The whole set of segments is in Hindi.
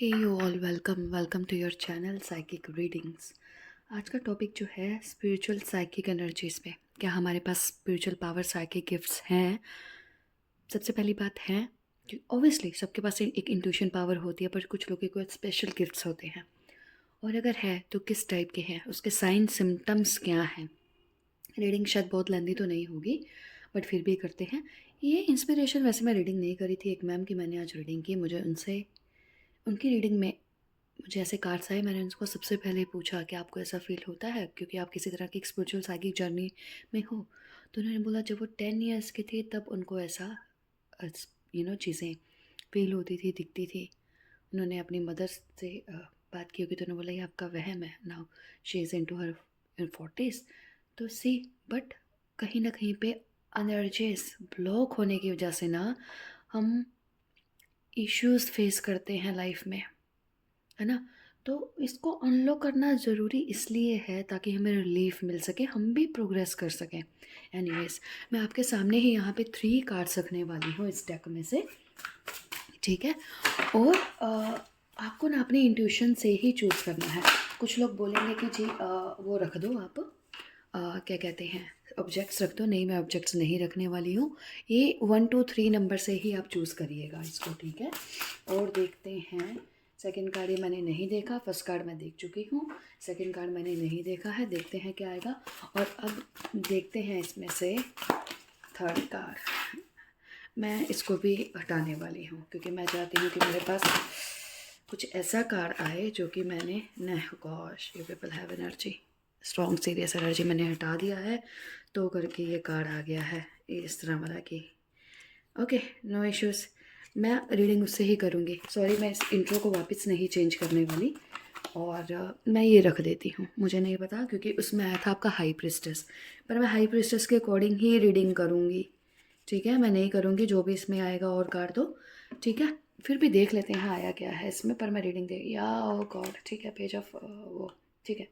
Hey you all, welcome welcome to your channel psychic readings. आज का टॉपिक जो है स्पिरिचुअल साइकिक एनर्जीज पे, क्या हमारे पास स्पिरिचुअल पावर साइकिक गिफ्ट्स हैं। सबसे पहली बात है कि ऑब्वियसली सबके पास एक इंट्यूशन पावर होती है, पर कुछ लोगों को स्पेशल गिफ्ट्स होते हैं, और अगर है तो किस टाइप के हैं, उसके साइन सिम्टम्स क्या हैं। रीडिंग शायद बहुत लेंदी तो नहीं होगी, बट फिर भी करते हैं। ये इंस्पिरेशन वैसे मैं रीडिंग नहीं करी थी, एक मैम की मैंने आज रीडिंग की। मुझे उनसे उनकी रीडिंग में मुझे ऐसे कार्ड्स आए। मैंने उनको सबसे पहले पूछा कि आपको ऐसा फ़ील होता है क्योंकि आप किसी तरह की एक स्पिरिचुअल साइकिक जर्नी में हो। तो उन्होंने बोला जब वो 10 ईयर्स के थे तब उनको ऐसा चीज़ें फ़ील होती थी, दिखती थी। उन्होंने अपनी मदर से बात की होगी, तो उन्होंने बोला ये आपका वहम है। Now she is into her 40s। तो सी, बट कहीं ना कहीं पे एनर्जीज ब्लॉक होने की वजह से ना हम इश्यूज फेस करते हैं लाइफ में, है ना। तो इसको अनलॉक करना ज़रूरी इसलिए है ताकि हमें रिलीफ मिल सके, हम भी प्रोग्रेस कर सकें। एनीवेज, मैं आपके सामने ही यहाँ पे 3 कार्ड्स रखने वाली हूँ इस डेक में से, ठीक है। और आपको ना अपने इंट्यूशन से ही चूज़ करना है। कुछ लोग बोलेंगे कि जी वो रख दो आप, क्या कहते हैं, ऑब्जेक्ट्स रख दो। नहीं, मैं ऑब्जेक्ट्स नहीं रखने वाली हूँ। ये 1 2 3 नंबर से ही आप चूज़ करिएगा इसको, ठीक है। और देखते हैं। सेकंड कार्ड ये मैंने नहीं देखा, फर्स्ट कार्ड मैं देख चुकी हूँ। सेकंड कार्ड मैंने नहीं देखा है, देखते हैं क्या आएगा। और अब देखते हैं इसमें से थर्ड कार्ड। मैं इसको भी हटाने वाली हूँ क्योंकि मैं चाहती हूँ कि मेरे पास कुछ ऐसा कार्ड आए जो कि मैंने न, gosh, you people have energy, strong serious energy मैंने हटा दिया है, तो करके ये कार्ड आ गया है इस तरह वाला कि ओके, नो इश्यूज़। मैं रीडिंग उससे ही करूँगी। सॉरी, मैं इस इंट्रो को वापस नहीं चेंज करने वाली। और मैं ये रख देती हूँ। मुझे नहीं पता क्योंकि उसमें आया था आपका हाई प्रिस्टेस, पर मैं हाई प्रिस्टेस के अकॉर्डिंग ही रीडिंग करूँगी, ठीक है। मैं नहीं करूँगी जो भी इसमें आएगा और कार्ड दो, ठीक है। फिर भी देख लेते हैं आया क्या है इसमें, पर मैं रीडिंग दे या ओ गॉड, ठीक है। पेज ऑफ वो, ठीक है।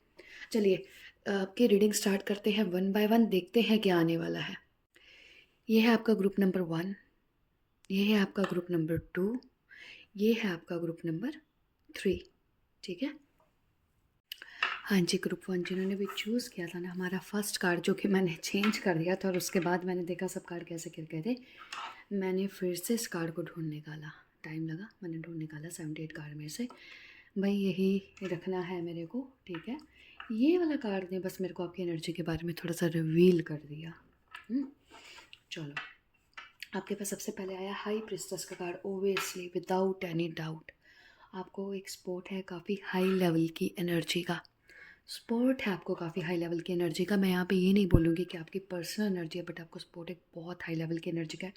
चलिए आपकी रीडिंग स्टार्ट करते हैं, 1 बाय 1 देखते हैं क्या आने वाला है। ये है आपका ग्रुप नंबर 1, ये है आपका ग्रुप नंबर 2, ये है आपका ग्रुप नंबर 3, ठीक है। हाँ जी, ग्रुप 1 जिन्होंने भी चूज़ किया था ना, हमारा फर्स्ट कार्ड जो कि मैंने चेंज कर दिया था और उसके बाद मैंने देखा सब कार्ड कैसे गिर गए थे, मैंने फिर से इस कार्ड को ढूंढ निकाला। टाइम लगा, मैंने ढूंढ निकाला 78 कार्ड में से। भाई यही रखना है मेरे को, ठीक है। ये वाला कार्ड ने बस मेरे को आपकी एनर्जी के बारे में थोड़ा सा रिवील कर दिया। चलो, आपके पास सबसे पहले आया हाई प्रिस्टस का card. Obviously without any doubt आपको एक सपोर्ट है काफ़ी हाई लेवल की एनर्जी का। सपोर्ट है आपको काफ़ी हाई लेवल की एनर्जी का। मैं यहाँ पे ये नहीं बोलूँगी कि आपकी पर्सनल एनर्जी है, बट आपको सपोर्ट एक बहुत हाई लेवल की एनर्जी का है।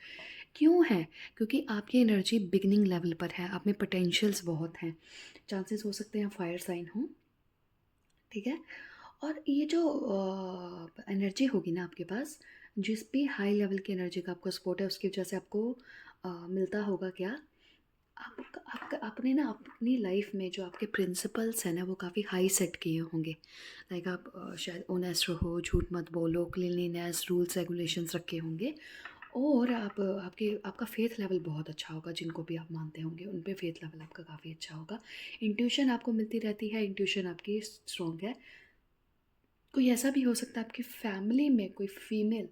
क्यों है? क्योंकि आपकी एनर्जी बिगनिंग लेवल पर है, आप में पोटेंशियल्स बहुत हैं। चांसेस हो सकते हैं फायर साइन हो, ठीक है। और ये जो एनर्जी होगी ना आपके पास, जिस भी हाई लेवल की एनर्जी का आपको सपोर्ट है, उसकी वजह से आपको मिलता होगा क्या, आपने ना अपनी लाइफ में जो आपके प्रिंसिपल्स हैं ना वो काफ़ी हाई सेट किए होंगे। लाइक आप शायद ऑनेस्ट रहो, झूठ मत बोलो, क्लीनलीनेस, रूल्स रेगुलेशंस रखे होंगे। और आपका फेथ लेवल बहुत अच्छा होगा। जिनको भी आप मानते होंगे उन पे फेथ लेवल आपका काफ़ी अच्छा होगा। इंट्यूशन आपको मिलती रहती है, इंट्यूशन आपकी स्ट्रॉन्ग है। कोई ऐसा भी हो सकता है आपकी फैमिली में कोई फीमेल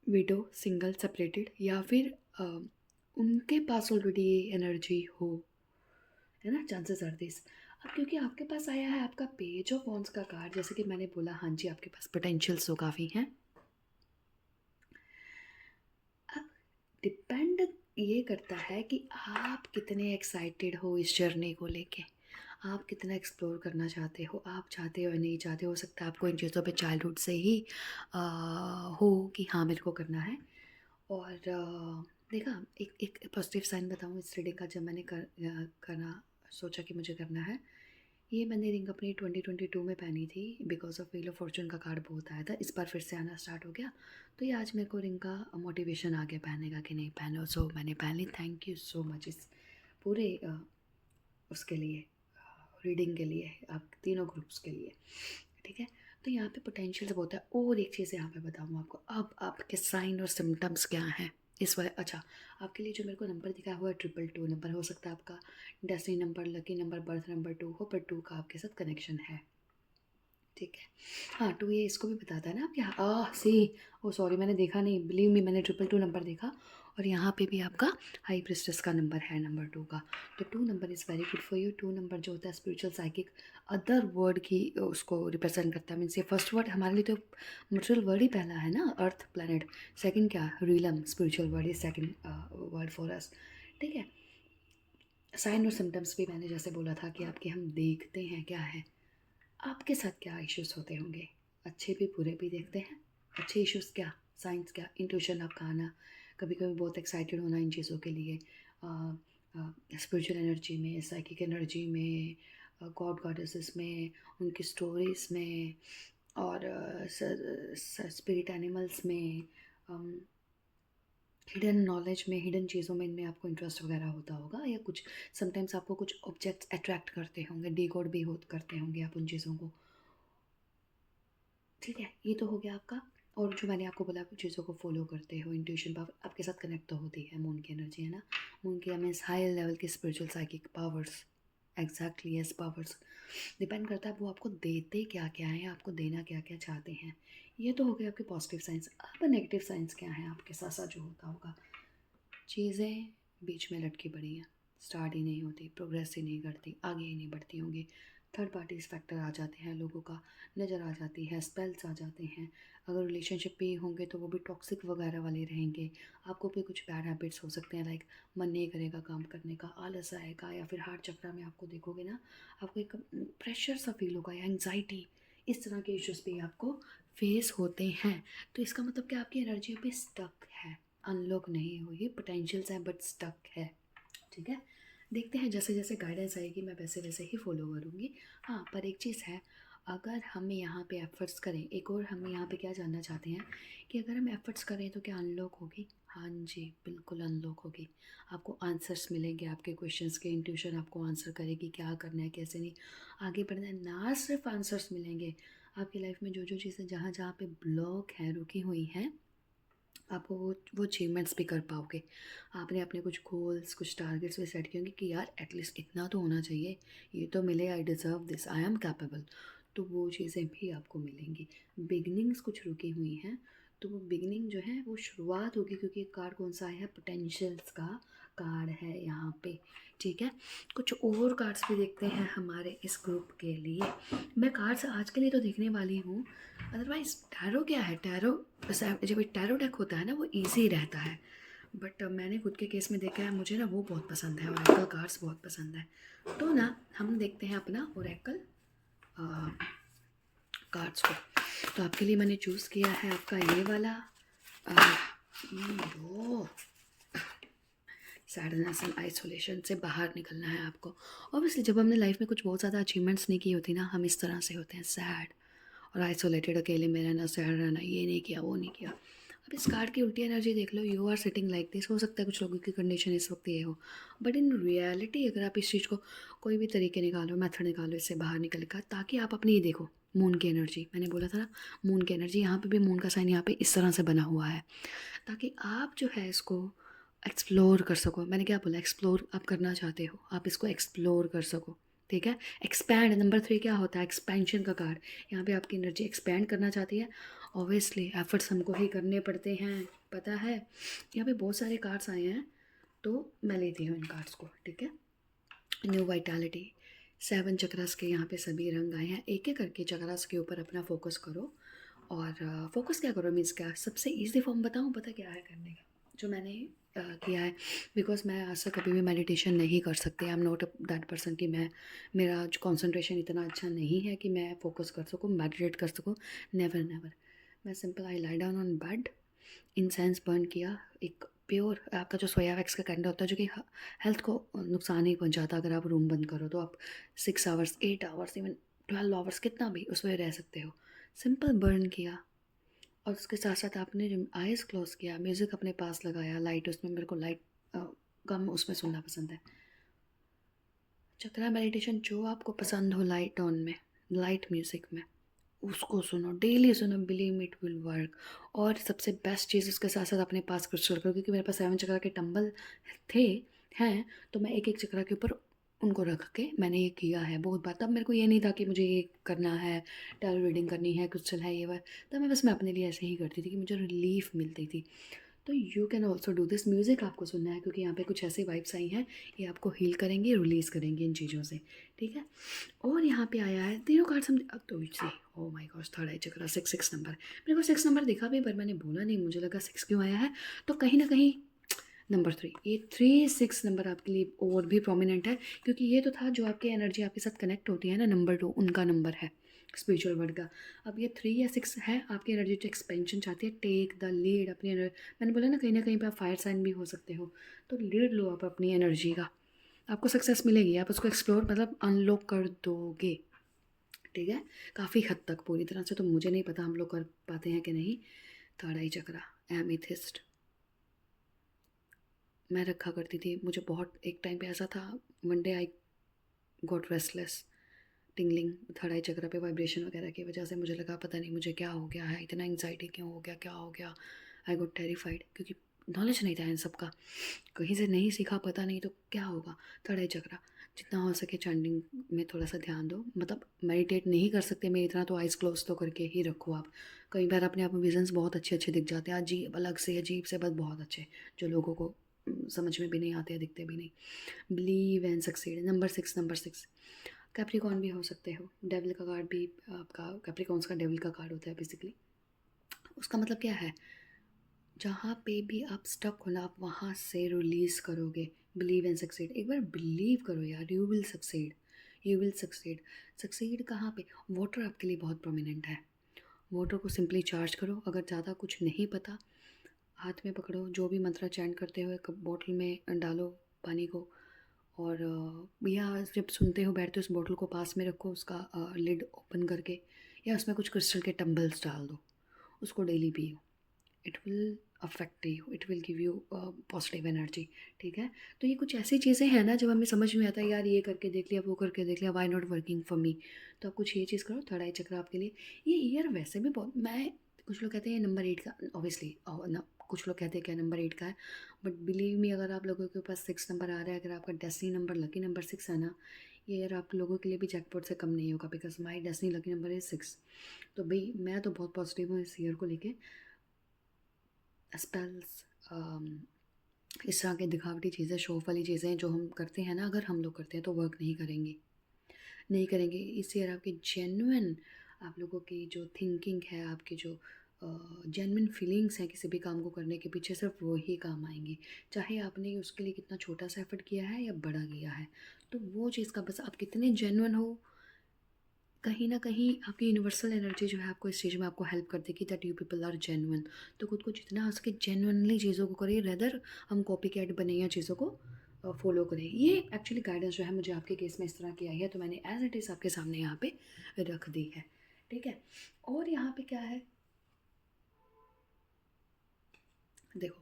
विडो, सिंगल, सेपरेटेड, या फिर उनके पास ऑलरेडी ये एनर्जी हो, है ना। Chances are this. अब क्योंकि आपके पास आया है आपका पेज ऑफ वॉन्ड्स का कार्ड, जैसे कि मैंने बोला, हाँ जी आपके पास पोटेंशियल्स तो काफ़ी हैं। अब डिपेंड ये करता है कि आप कितने एक्साइटेड हो इस जर्नी को लेके, आप कितना एक्सप्लोर करना चाहते हो, आप चाहते हो या नहीं चाहते। हो सकता है आपको इन चीज़ों पे चाइल्डहुड से ही हो कि हाँ मेरे को करना है। और देखा, एक पॉजिटिव साइन बताऊँ इस रीडिंग का, जब मैंने करना सोचा कि मुझे करना है, ये मैंने रिंग अपनी 2022 में पहनी थी। Because of wheel of Fortune का कार्ड बहुत आया था, इस बार फिर से आना स्टार्ट हो गया। तो ये आज मेरे को रिंग का मोटिवेशन आ गया पहनने का कि नहीं पहनो, सो मैंने पहन ली। थैंक यू सो मच इस पूरे उसके लिए, रीडिंग के लिए, आप तीनों ग्रुप्स के लिए, ठीक है। तो यहाँ पे पोटेंशियल बहुत है। और एक चीज़ यहाँ पे बताऊँ आपको, अब आपके साइन और सिम्टम्स क्या हैं इस वाले अच्छा, आपके लिए जो मेरे को नंबर दिखा हुआ है 222 नंबर, हो सकता है आपका destiny number, lucky number, birth number 2 हो, पर 2 का आपके साथ कनेक्शन है। ठीक है। हाँ, 2 ये इसको भी बताता है ना आपके, सी, ओह सॉरी, मैंने देखा नहीं, बिलीव मी, मैंने 222 नंबर देखा, और यहाँ पे भी आपका हाई प्रिस्टेस का नंबर है, नंबर 2 का। तो 2 number is very good for you. 2 number जो होता है स्पिरिचुअल साइकिक अदर वर्ड की उसको रिप्रेजेंट करता है। मीन्स ये फर्स्ट वर्ड हमारे लिए तो मटेरियल वर्ड ही पहला है ना, अर्थ प्लैनेट। सेकंड क्या, realm, spiritual world is second world for us. ठीक है। साइन और सिम्टम्स भी मैंने जैसे बोला था कि आपके हम देखते हैं क्या है, आपके साथ क्या इश्यूज़ होते होंगे, अच्छे भी बुरे भी देखते हैं। अच्छे इश्यूज़ क्या, साइंस क्या, इंट्यूशन आपका आना, कभी कभी बहुत एक्साइटेड होना इन चीज़ों के लिए, स्पिरिचुअल एनर्जी में, साइकिक एनर्जी में, गॉड गॉडेसेस में, उनकी स्टोरीज़ में, और स्पिरिट एनिमल्स में, हिडन नॉलेज में, हिडन चीज़ों में, इनमें आपको इंटरेस्ट वगैरह होता होगा, या कुछ समटाइम्स आपको कुछ ऑब्जेक्ट्स अट्रैक्ट करते होंगे, डिकोड भी हो करते होंगे आप उन चीज़ों को। ठीक है, ये तो हो गया आपका। और जो मैंने आपको बोला, कुछ चीज़ों को फॉलो करते हो, इंट्यूशन पावर आपके साथ कनेक्ट तो होती है, मून की एनर्जी है ना। मून की मीन्स हाई लेवल की spiritual psychic powers. Exactly yes, powers. Depend करता है वो आपको देते क्या क्या है, आपको देना क्या क्या चाहते हैं। ये तो हो गया आपके पॉजिटिव साइंस। अब नेगेटिव साइंस क्या है आपके साथ साथ जो होता होगा, चीज़ें बीच में लटकी पड़ी हैं, स्टार्ट ही नहीं होती, प्रोग्रेस ही नहीं करती, आगे ही नहीं बढ़ती होंगी। थर्ड पार्टीज फैक्टर आ जाते हैं, लोगों का नज़र आ जाती है, स्पेल्स आ जाते हैं। अगर रिलेशनशिप भी होंगे तो वो भी टॉक्सिक वगैरह वाले रहेंगे। आपको भी कुछ बैड हैबिट्स हो सकते हैं, लाइक मन नहीं करेगा काम करने का, आलस आएगा, या फिर हार्ट चक्र में आपको देखोगे ना, आपको एक प्रेशर सा फील होगा, या एंग्जाइटी, इस तरह के इश्यूज भी आपको फेस होते हैं। तो इसका मतलब कि आपकी एनर्जी पे स्टक है, अनलॉक नहीं हुई, पोटेंशियल्स हैं बट स्टक है। ठीक है। देखते हैं, जैसे जैसे गाइडेंस आएगी मैं वैसे वैसे ही फॉलो करूँगी। हाँ, पर एक चीज़ है, अगर हम यहाँ पे एफ़र्ट्स करें, एक और हम यहाँ पे क्या जानना चाहते हैं कि अगर हम एफ़र्ट्स करें तो क्या अनलॉक होगी? हाँ जी, बिल्कुल अनलॉक होगी। आपको आंसर्स मिलेंगे आपके क्वेश्चंस के, इंट्यूशन आपको आंसर करेगी क्या करना है, कैसे नहीं आगे बढ़ना है। ना सिर्फ आंसर्स मिलेंगे, आपकी लाइफ में जो जो चीज़ें जहाँ जहाँ पे ब्लॉक हैं, रुकी हुई हैं, आपको वो अचीवमेंट्स भी कर पाओगे। आपने अपने कुछ गोल्स, कुछ टारगेट्स भी सेट किए होंगे कि यार एटलीस्ट इतना तो होना चाहिए, ये तो मिले, I deserve this, I am capable. तो वो चीज़ें भी आपको मिलेंगी। बिगनिंग्स कुछ रुकी हुई हैं, तो वो बिगनिंग जो है वो शुरुआत होगी, क्योंकि कार्ड कौन सा है, पोटेंशियल्स का कार्ड है यहाँ पे। ठीक है। कुछ और कार्ड्स भी देखते हैं हमारे इस ग्रुप के लिए। मैं कार्ड्स आज के लिए तो देखने वाली हूँ, अदरवाइज टैरो क्या है, टैरो जब एक टैरो डेक होता है ना वो इजी रहता है, बट मैंने खुद के केस में देखा है, मुझे ना वो बहुत पसंद है, ओरेकल कार्ड्स बहुत पसंद है। तो ना हम देखते हैं अपना ओरेकल कार्ड्स को। तो आपके लिए मैंने चूज़ किया है आपका ये वाला, वो सैडनेस एंड आइसोलेशन से बाहर निकलना है आपको। ऑब्वियसली जब हमने लाइफ में कुछ बहुत ज़्यादा अचीवमेंट्स नहीं की होती ना, हम इस तरह से होते हैं, सैड और आइसोलेटेड, अकेले में रहना, सैड रहना, ये नहीं किया, वो नहीं किया। अब इस कार्ड की उल्टी एनर्जी देख लो, you are sitting like this. हो सकता है कुछ लोगों की कंडीशन इस वक्त ये हो, बट इन रियलिटी अगर आप इस चीज़ को कोई भी तरीके निकालो, मेथड निकालो इससे बाहर निकल का, ताकि आप अपनी ये देखो, मून की एनर्जी, मैंने बोला था ना, मून की एनर्जी यहाँ पे भी, मून का साइन यहाँ पे इस तरह से बना हुआ है, ताकि आप जो है इसको एक्सप्लोर कर सको। मैंने क्या बोला, एक्सप्लोर आप करना चाहते हो, आप इसको एक्सप्लोर कर सको। ठीक है। एक्सपैंड, नंबर 3 क्या होता है, एक्सपेंशन का कार्ड। यहाँ पे आपकी एनर्जी एक्सपैंड करना चाहती है, ऑब्वियसली एफर्ट्स हमको ही करने पड़ते हैं, पता है। यहाँ पे बहुत सारे कार्ड्स आए हैं, तो मैं लेती हूँ इन कार्ड्स को। ठीक है। न्यू वाइटैलिटी, 7 चक्रास के यहाँ पे सभी रंग आए हैं, एक एक करके चक्रास के ऊपर अपना फोकस करो। और फोकस क्या करो मीन्स क्या, सबसे ईजी फॉर्म बताऊँ, पता क्या है करने का, जो मैंने किया है, बिकॉज मैं आज तक कभी भी मेडिटेशन नहीं कर सकती, आई एम नॉट दैट पर्सन कि मैं, मेरा जो कॉन्सेंट्रेशन इतना अच्छा नहीं है कि मैं फोकस कर सकूँ, मेडिटेट कर सकूँ, नेवर नेवर। मैं simple I lie down on bed, incense burn किया, एक प्योर आपका जो सोया वैक्स का कैंडल होता है, जो कि हेल्थ को नुकसान नहीं पहुंचाता, अगर आप रूम बंद करो तो आप 6 आवर्स, 8 आवर्स, इवन 12 आवर्स, कितना भी उसमें रह सकते हो। सिंपल बर्न किया, और उसके साथ साथ आपने जो आइज़ क्लोज किया, म्यूज़िक अपने पास लगाया, लाइट, उसमें मेरे को लाइट कम उसमें सुनना पसंद है। चक्रा मेडिटेशन जो आपको पसंद हो, लाइट ऑन में, लाइट म्यूज़िक में, उसको सुनो, डेली सुनो, believe me it will work. और सबसे बेस्ट चीज़ उसके साथ साथ अपने पास क्रिस्टल रखो, क्योंकि मेरे पास 7 चक्रा के टंबल थे हैं, तो मैं एक एक चक्रा के ऊपर उनको रख के मैंने ये किया है बहुत बार। तब मेरे को ये नहीं था कि मुझे ये करना है, टैरो रीडिंग करनी है, क्रिस्टल है ये वो। तब मैं अपने लिए ऐसे ही करती थी कि मुझे रिलीफ मिलती थी। तो you can also do this. Music आपको सुनना है, क्योंकि यहाँ पे कुछ ऐसी वाइब्स आई हैं, ये आपको हील करेंगे, रिलीज़ करेंगे इन चीज़ों से, ठीक है। और यहाँ पे आया है तीनों कार्ड समझ, अब तो see, oh my god, third eye chakra, 6 number. मेरे को 6 नंबर दिखा भी, पर मैंने बोला नहीं, मुझे लगा 6 क्यों आया है। तो कहीं ना कहीं नंबर 3, ये 3 6 नंबर आपके लिए और भी प्रोमिनेंट है, क्योंकि ये तो था जो आपकी एनर्जी आपके साथ कनेक्ट होती है ना, नंबर 2 उनका नंबर है स्पिरिचुअल वर्ल्ड का। अब ये 3 या 6 है, आपकी एनर्जी जो एक्सपेंशन चाहती है, टेक द लीड अपनी मैंने बोला ना, कहीं पे आप फायर साइन भी हो सकते हो, तो लीड लो आप अपनी एनर्जी का, आपको सक्सेस मिलेगी, आप उसको एक्सप्लोर मतलब अनलॉक कर दोगे, ठीक है। काफ़ी हद तक, पूरी तरह से तो मुझे नहीं पता हम लोग कर पाते हैं कि नहीं। थर्ड आई चक्रा, एमेथिस्ट, मैं रखा करती थी, मुझे बहुत एक टाइम पे ऐसा था, one day I got restless, tingling third eye chakra पे वाइब्रेशन वगैरह की वजह से मुझे लगा पता नहीं मुझे क्या हो गया है, इतना एंग्जाइटी क्यों हो गया, क्या हो गया। आई गॉट टेरिफाइड, क्योंकि नॉलेज नहीं था इन सब का, कहीं से नहीं सीखा, पता नहीं तो क्या होगा। थर्ड आई चक्रा, जितना हो सके चैंटिंग में थोड़ा सा ध्यान दो, मतलब मेडिटेट नहीं कर सकते मेरी तरह तो आइज़ क्लोज तो करके ही रखो आप। कई बार अपने आप में विजन्स बहुत अच्छे अच्छे दिख जाते हैं, अजीब अलग से अजीब से, बस बहुत अच्छे, जो लोगों को समझ में भी नहीं आते, दिखते भी नहीं। Believe and succeed, number 6 Capricorn भी हो सकते हो, डेविल का कार्ड भी आपका, कैप्रिकॉन्स का डेविल का कार्ड होता है बेसिकली। उसका मतलब क्या है, जहाँ पे भी आप स्टक हो ना, आप वहाँ से रिलीज़ करोगे। बिलीव एंड सक्सीड, एक बार बिलीव करो यार, you will succeed, you will succeed. Succeed कहाँ पे, वाटर आपके लिए बहुत प्रोमिनेंट है। वाटर को सिंपली चार्ज करो, अगर ज़्यादा कुछ नहीं पता, हाथ में पकड़ो, जो भी मंत्रा चैंट करते हुए कप बॉटल में डालो पानी को, और या जब सुनते हो बैठते हो उस बॉटल को पास में रखो, उसका लिड ओपन करके, या उसमें कुछ क्रिस्टल के टम्बल्स डाल दो, उसको डेली पियो। It will affect you, it will give you positive energy, ठीक है। तो ये कुछ ऐसी चीज़ें हैं ना, जब हमें समझ में आता है यार ये करके देख लिया, वो करके देख लिया, why not working for me, तो आप कुछ ये चीज़ करो। थर्ड आई चक्र आपके लिए, ये ईयर वैसे भी बहुत, मैं, कुछ लोग कहते हैं नंबर 8 का, ऑब्वियसली ना, कुछ लोग कहते हैं क्या नंबर 8 का है, बट बिलीव मी, अगर आप लोगों के पास 6 नंबर आ रहा है, अगर आपका डेस्टिनी नंबर लकी नंबर 6 है ना, ये ईयर आप लोगों के लिए भी जैकपॉट से कम नहीं होगा, because my destiny lucky number is 6। तो भाई मैं तो बहुत पॉजिटिव हूँ इस ईयर को लेके। स्पेल्स, इस तरह की दिखावटी चीज़ें, शो ऑफ वाली चीज़ें जो हम करते हैं ना, अगर हम लोग करते हैं तो वर्क नहीं करेंगी, नहीं करेंगे। इस ईयर आपके जेन्युइन, आप लोगों की जो थिंकिंग है, आपकी जो जेन्युइन फीलिंग्स हैं किसी भी काम को करने के पीछे, सिर्फ वो ही काम आएंगी, चाहे आपने उसके लिए कितना छोटा सा एफर्ट किया है या बड़ा किया है। तो वो चीज़ का बस आप कितने जेन्युइन हो, कहीं ना कहीं आपकी यूनिवर्सल एनर्जी जो है आपको इस चीज़ में आपको हेल्प कर देगी, that you people are genuine. तो खुद को जितना हो सके जेन्युइनली चीज़ों को करिए, रेदर हम कॉपी कैट बने या चीज़ों को फॉलो करें। ये एक्चुअली गाइडेंस जो है मुझे आपके केस में इस तरह की आई है, तो मैंने एज इट इज़ आपके सामने यहाँ पे रख दी है, ठीक है। और यहाँ पे क्या है, देखो,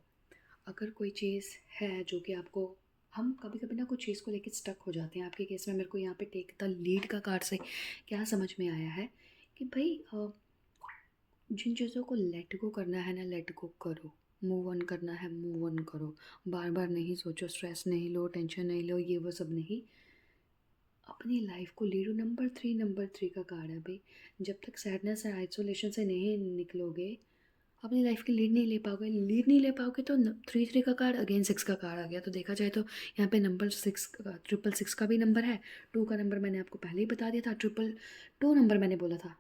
अगर कोई चीज़ है जो कि आपको, हम कभी कभी ना कुछ चीज़ को लेकर स्टक हो जाते हैं। आपके केस में मेरे को यहाँ पे टेक द लीड का कार्ड से क्या समझ में आया है कि भाई जिन चीज़ों को लेट गो करना है ना, लेट गो करो। मूव ऑन करना है, मूव ऑन करो। बार बार नहीं सोचो, स्ट्रेस नहीं लो, टेंशन नहीं लो, ये वो सब नहीं, अपनी लाइफ को लीडो। नंबर 3 का कार्ड है भाई, जब तक सैडनेस है, आइसोलेशन से नहीं निकलोगे, अपनी लाइफ की लीड नहीं ले पाओगे। लीड नहीं ले पाओगे तो 3 3 का कार्ड, अगेन 6 का कार्ड आ गया। तो देखा जाए तो यहाँ पे नंबर 6, 666 का भी नंबर है, 2 का नंबर मैंने आपको पहले ही बता दिया था, 222 नंबर मैंने बोला था,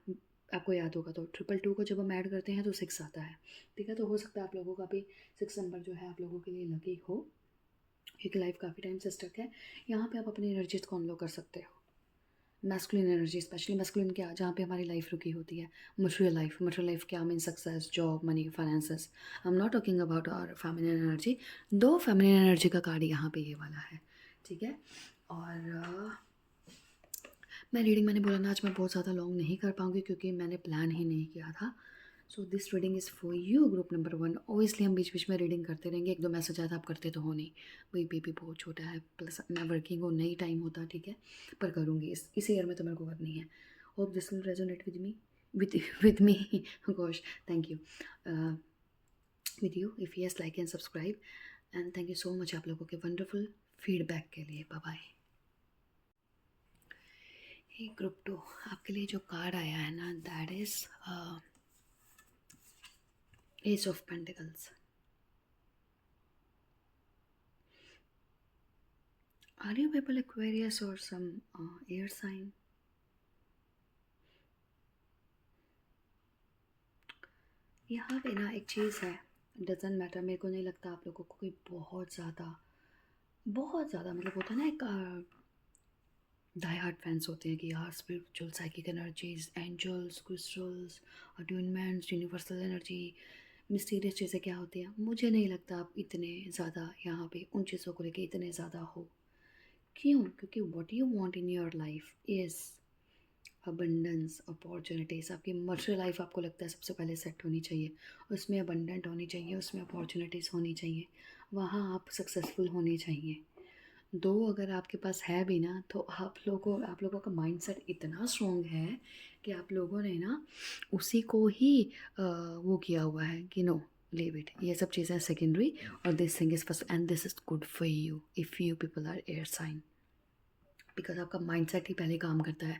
आपको याद होगा। तो 222 को जब हम ऐड करते हैं तो 6 आता है, ठीक है। तो हो सकता है आप लोगों का भी 6 नंबर जो है आप लोगों के लिए लकी हो, क्योंकि लाइफ काफ़ी टाइम से स्टक है। यहाँ पे आप अपनी एनर्जीज को अनलॉक कर सकते हो, मैस्कुलिन एनर्जी, स्पेशली मैस्कुलिन क्या, जहाँ पे हमारी लाइफ रुकी होती है। मटेरियल लाइफ क्या mean, success, job, money, finances. I am not talking about our feminine energy, though feminine energy का कार्ड यहाँ पे ये वाला है, ठीक है। और मैं रीडिंग, मैंने बोला ना आज मैं बहुत ज़्यादा लॉन्ग नहीं कर पाऊँगी, क्योंकि मैंने प्लान ही नहीं किया था। So this reading is for you, group number 1। Obviously हम बीच बीच में रीडिंग करते रहेंगे, एक दो मैसेज आया था, आप करते तो हो नहीं, भाई बेबी बहुत छोटा है, प्लस मैं वर्किंग हूँ, नहीं टाइम होता, ठीक है। पर करूँगी इस ईयर में तो मेरे को करनी है। Hope this will resonate with me. with with me. Gosh, thank you. uh, with you, if yes, like and subscribe, and thank you so much आप लोगों के वंडरफुल फीडबैक के लिए. Bye bye. Hey group two, आपके लिए जो कार्ड आया है ना, that is ace of pentacles. Are you people Aquarius और सम एयर साइन? यहाँ पे ना एक चीज़ है, डजेंट मैटर, मेरे को नहीं लगता आप लोगों को कोई बहुत ज़्यादा मतलब होता है ना, एक डाई हार्ट फैंस होते हैं कि यार spiritual psychic energies, angels, crystals, attunements, universal energy, mysterious चीज़ें क्या होती हैं. मुझे नहीं लगता आप इतने ज़्यादा यहाँ पे उन चीज़ों को लेके इतने ज़्यादा हो. क्यों? क्योंकि what you want in your life is abundance, opportunities. आपकी मटेरियल लाइफ आपको लगता है सबसे पहले सेट होनी चाहिए, उसमें अबंडेंट होनी चाहिए, उसमें अपॉर्चुनिटीज़ होनी चाहिए, वहाँ आप सक्सेसफुल होने चाहिए. दो अगर आपके पास है भी ना, तो आप लोगों का माइंडसेट इतना स्ट्रॉन्ग है कि आप लोगों ने ना उसी को ही वो किया हुआ है कि नो, लीव इट, ये सब चीज़ें सेकेंडरी, और this thing is first and this is good for you if you people are air sign. Because आपका माइंडसेट ही पहले काम करता है,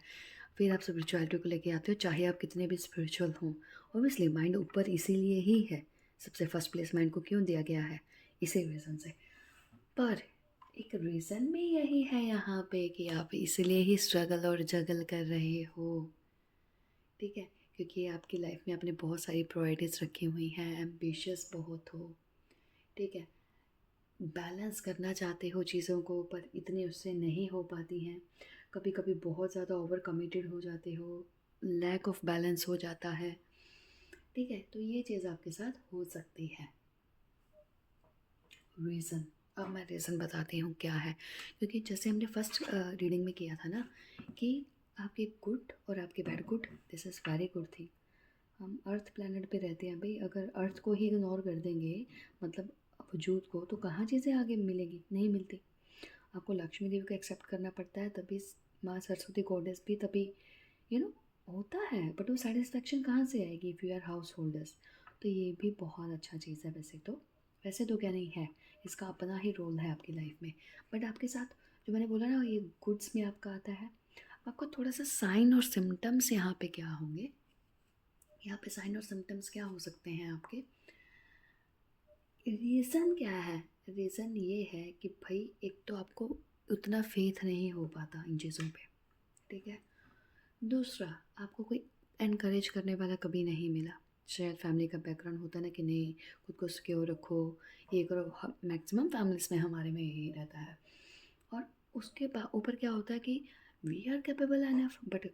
फिर आप स्पिरिचुअलिटी को लेके आते हो, चाहे आप कितने भी स्पिरिचुअल हों. ऑब्वियसली माइंड ऊपर इसीलिए ही है, सबसे फर्स्ट प्लेस माइंड को क्यों दिया गया है, इसी रीज़न से. पर एक रीज़न भी यही है यहाँ पे कि आप इसलिए ही स्ट्रगल और जगल कर रहे हो. ठीक है, क्योंकि आपकी लाइफ में आपने बहुत सारी प्रायोरिटीज़ रखी हुई हैं, एम्बिशियस बहुत हो. ठीक है, बैलेंस करना चाहते हो चीज़ों को, पर इतनी उससे नहीं हो पाती हैं. कभी कभी बहुत ज़्यादा ओवर कमिटेड हो जाते हो, लैक ऑफ बैलेंस हो जाता है. ठीक है, तो ये चीज़ आपके साथ हो सकती है. रीज़न, अब मैं रीज़न बताती हूँ क्या है. क्योंकि जैसे हमने फर्स्ट रीडिंग में किया था ना कि आपके गुड और आपके bad, good this is very good thing. हम अर्थ प्लैनेट पे रहते हैं भाई, अगर अर्थ को ही इग्नोर कर देंगे, मतलब वजूद को, तो कहाँ चीज़ें आगे मिलेगी, नहीं मिलती. आपको लक्ष्मी देवी को एक्सेप्ट करना पड़ता है, तभी माँ सरस्वती गॉडेस भी तभी यू नो होता है. बट वो सेटिस्फेक्शन कहाँ से आएगी if you are house holders. तो ये भी बहुत अच्छा चीज़ है वैसे तो क्या नहीं है, इसका अपना ही रोल है आपकी लाइफ में. बट आपके साथ जो मैंने बोला ना, ये गुड्स में आपका आता है. आपको थोड़ा सा साइन और सिम्टम्स यहाँ पे क्या होंगे, यहाँ पे साइन और सिम्टम्स क्या हो सकते हैं आपके. रीज़न क्या है? रीज़न ये है कि भाई एक तो आपको उतना फेथ नहीं हो पाता इन चीज़ों पे. ठीक है, दूसरा, आपको कोई एनकरेज करने वाला कभी नहीं मिला. शायद फैमिली का बैकग्राउंड होता है ना कि नहीं, खुद को सिक्योर रखो, ये करो. मैक्सिमम फैमिलीज़ में हमारे में यही रहता है. और उसके ऊपर क्या होता है कि we are capable enough, but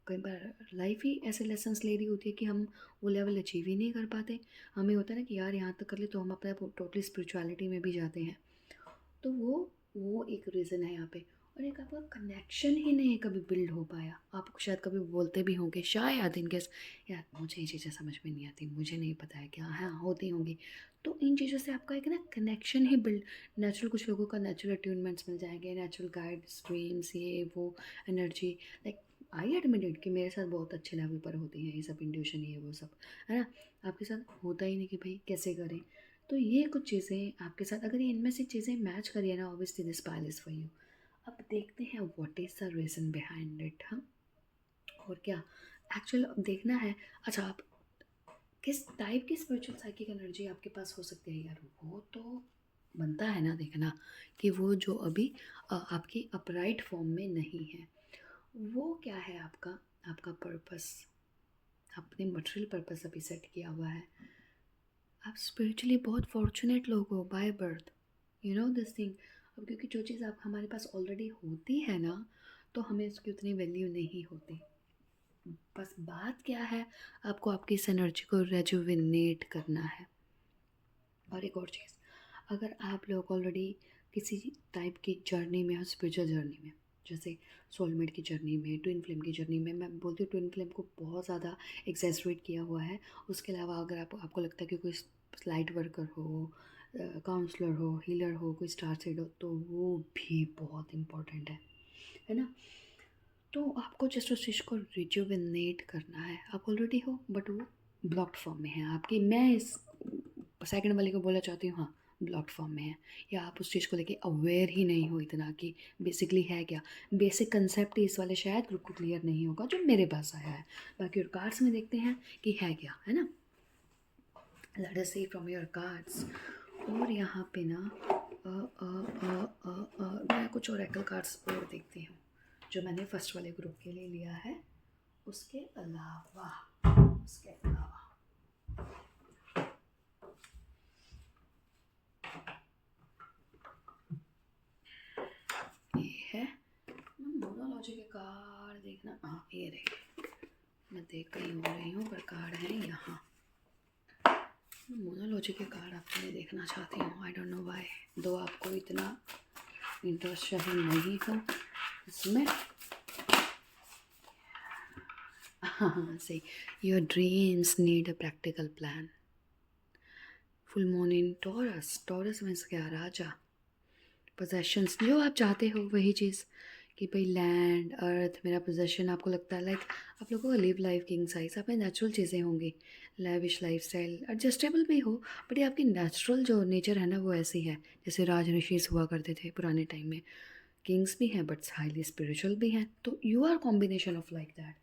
कई बार लाइफ ही ऐसे लेसन्स ले रही होती है कि हम वो लेवल अचीव ही नहीं कर पाते. हमें होता है ना कि यार यहाँ तक कर ले तो हम अपने टोटली स्पिरिचुअलिटी में भी जाते हैं. तो वो एक रीज़न है यहाँ पे. और एक आपका कनेक्शन ही नहीं कभी बिल्ड हो पाया. आप शायद कभी बोलते भी होंगे शायद इन केस, यार मुझे ये चीज़ें समझ में नहीं आती, मुझे नहीं पता है क्या, हाँ होती होंगी. तो इन चीज़ों से आपका एक ना कनेक्शन ही बिल्ड. नेचुरल, कुछ लोगों का नेचुरल अट्यूनमेंट्स मिल जाएंगे, नेचुरल गाइड स्ट्रीम्स, ये वो एनर्जी. लाइक आई एडमिटेड कि मेरे साथ बहुत अच्छे लेवल पर होती हैं ये सब इंट्यूशन, ये वो सब, है ना. आपके साथ होता ही नहीं कि भाई कैसे करें. तो ये कुछ चीज़ें आपके साथ, अगर ये इनमें से चीज़ें मैच करिए ना, obviously this pile is for you. अब देखते हैं what is the reason behind it. हाँ, और क्या एक्चुअल देखना है. अच्छा, आप किस टाइप की स्पिरिचुअल साइकिक एनर्जी आपके पास हो सकती है यार, वो तो बनता है ना देखना, कि वो जो अभी आपकी अपराइट फॉर्म में नहीं है, वो क्या है आपका. आपका पर्पस, आपने मटेरियल पर्पस अभी सेट किया हुआ है. आप स्पिरिचुअली बहुत फॉर्चुनेट लोग हो by birth, you know this thing. अब क्योंकि जो चीज़ आप हमारे पास ऑलरेडी होती है ना, तो हमें उसकी उतनी वैल्यू नहीं होती. बस बात क्या है, आपको आपकी इस एनर्जी को रेजुविनेट करना है. और एक और चीज़, अगर आप लोग ऑलरेडी किसी टाइप की जर्नी में हो, स्पिरिचुअल जर्नी में, जैसे सोलमेट की जर्नी में, ट्विन फ्लेम की जर्नी में, मैं बोलती हूँ ट्विन फ्लेम को बहुत ज़्यादा एक्सेसरेट किया हुआ है. उसके अलावा अगर आपको लगता है कि कोई लाइट वर्कर हो, काउंसलर हो, हीलर हो, कोई स्टार सीड हो, तो वो भी बहुत इम्पोर्टेंट है ना. तो आपको जस्ट उस चीज़ को रिजुविनेट करना है। आप ऑलरेडी हो बट वो ब्लॉक्ड फॉर्म में है आपकी। मैं इस सेकंड वाले को बोलना चाहती हूँ, हाँ ब्लॉक्ड फॉर्म में है, या आप उस चीज़ को लेके अवेयर ही नहीं हो इतना कि बेसिकली है क्या। बेसिक कंसेप्ट इस वाले शायद ग्रुप को क्लियर नहीं होगा जो मेरे पास आया है। बाकी और कार्ड्स में देखते हैं कि है क्या, है ना। Let us see from your cards. और यहाँ पे ना मैं कुछ ओरेकल कार्ड्स और देखती हूँ जो मैंने फर्स्ट वाले ग्रुप के लिए लिया है। उसके अलावा ये है मोनोलॉजी के कार्ड देखना। हाँ ये रहे, मैं देख कहीं हो रही हूँ पर कार्ड है यहाँ। मोनोलॉजी के कार्ड आपके लिए देखना चाहती हूँ। आई डोंट नो व्हाई, दो आपको इतना इंटरेस्ट शायद नहीं हो इसमें। हाँ सही, your dreams need a practical plan. Full moon in taurus. Taurus means क्या, राजा। पोजेशंस जो आप चाहते हो वही चीज़, कि भाई लैंड अर्थ मेरा पोजेशन। आपको लगता है लाइक आप लोगों का लिव लाइफ किंग साइज, आप में नेचुरल चीज़ें होंगी, लैविश लाइफ स्टाइल, एडजस्टेबल भी हो, बट ये आपकी नेचुरल जो नेचर है ना वो ऐसी है जैसे राज ऋषिस हुआ करते थे पुराने टाइम में। किंग्स भी हैं बट हाईली स्पिरिचुअल भी हैं, तो you are combination of like that.